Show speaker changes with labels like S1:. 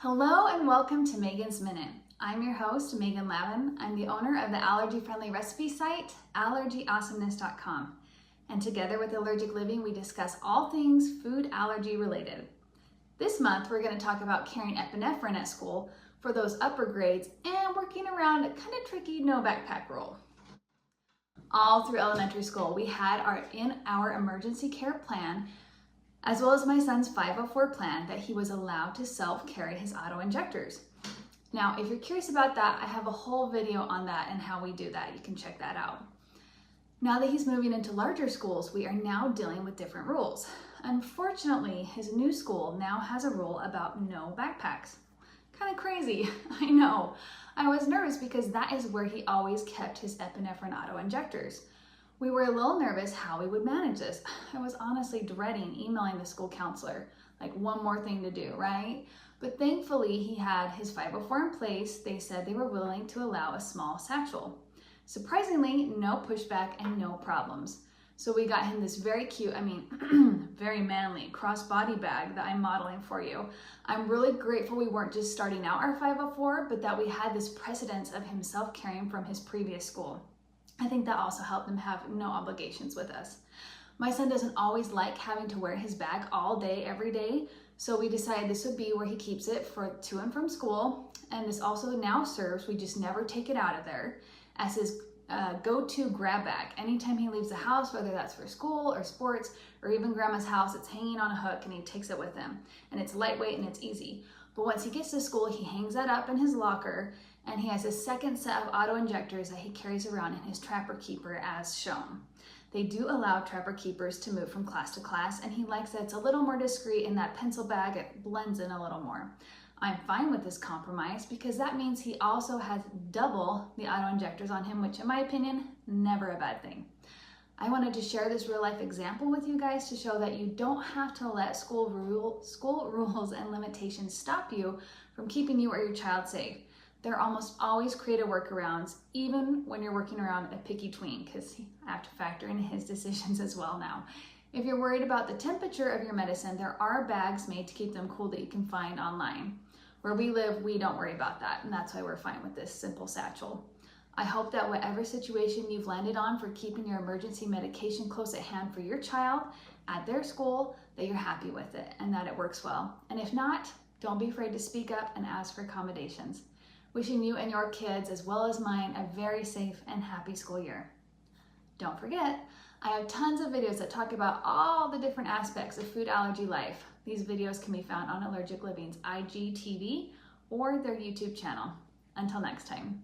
S1: Hello and welcome to Megan's Minute. I'm your host, Megan Lavin. I'm the owner of the allergy-friendly recipe site, AllergyAwesomeness.com. And together with Allergic Living, we discuss all things food allergy related. This month, we're going to talk about carrying epinephrine at school for those upper grades and working around a kind of tricky no backpack rule. All through elementary school, we had our emergency care plan, as well as my son's 504 plan, that he was allowed to self-carry his auto-injectors. Now, if you're curious about that, I have a whole video on that and how we do that. You can check that out. Now that he's moving into larger schools, we are now dealing with different rules. Unfortunately, his new school now has a rule about no backpacks. Kind of crazy, I know. I was nervous because that is where he always kept his epinephrine auto-injectors. We were a little nervous how we would manage this. I was honestly dreading emailing the school counselor, like one more thing to do, right? But thankfully he had his 504 in place. They said they were willing to allow a small satchel. Surprisingly, no pushback and no problems. So we got him this very cute, very manly crossbody bag that I'm modeling for you. I'm really grateful we weren't just starting out our 504, but that we had this precedence of him self-carrying from his previous school. I think that also helped him have no obligations with us. My son doesn't always like having to wear his bag all day, every day, so we decided this would be where he keeps it to and from school, and this also now serves, we just never take it out of there, as his go-to grab bag. Anytime he leaves the house, whether that's for school or sports, or even grandma's house, it's hanging on a hook and he takes it with him. And it's lightweight and it's easy. But once he gets to school, he hangs that up in his locker, and he has a second set of auto-injectors that he carries around in his Trapper Keeper as shown. They do allow Trapper Keepers to move from class to class, and he likes that it's a little more discreet in that pencil bag. It blends in a little more. I'm fine with this compromise because that means he also has double the auto-injectors on him, which in my opinion, never a bad thing. I wanted to share this real life example with you guys to show that you don't have to let school rules and limitations stop you from keeping you or your child safe. There are almost always creative workarounds, even when you're working around a picky tween, because I have to factor in his decisions as well now. If you're worried about the temperature of your medicine, there are bags made to keep them cool that you can find online. Where we live, we don't worry about that, and that's why we're fine with this simple satchel. I hope that whatever situation you've landed on for keeping your emergency medication close at hand for your child at their school, that you're happy with it and that it works well. And if not, don't be afraid to speak up and ask for accommodations. Wishing you and your kids, as well as mine, a very safe and happy school year. Don't forget, I have tons of videos that talk about all the different aspects of food allergy life. These videos can be found on Allergic Living's IGTV or their YouTube channel. Until next time.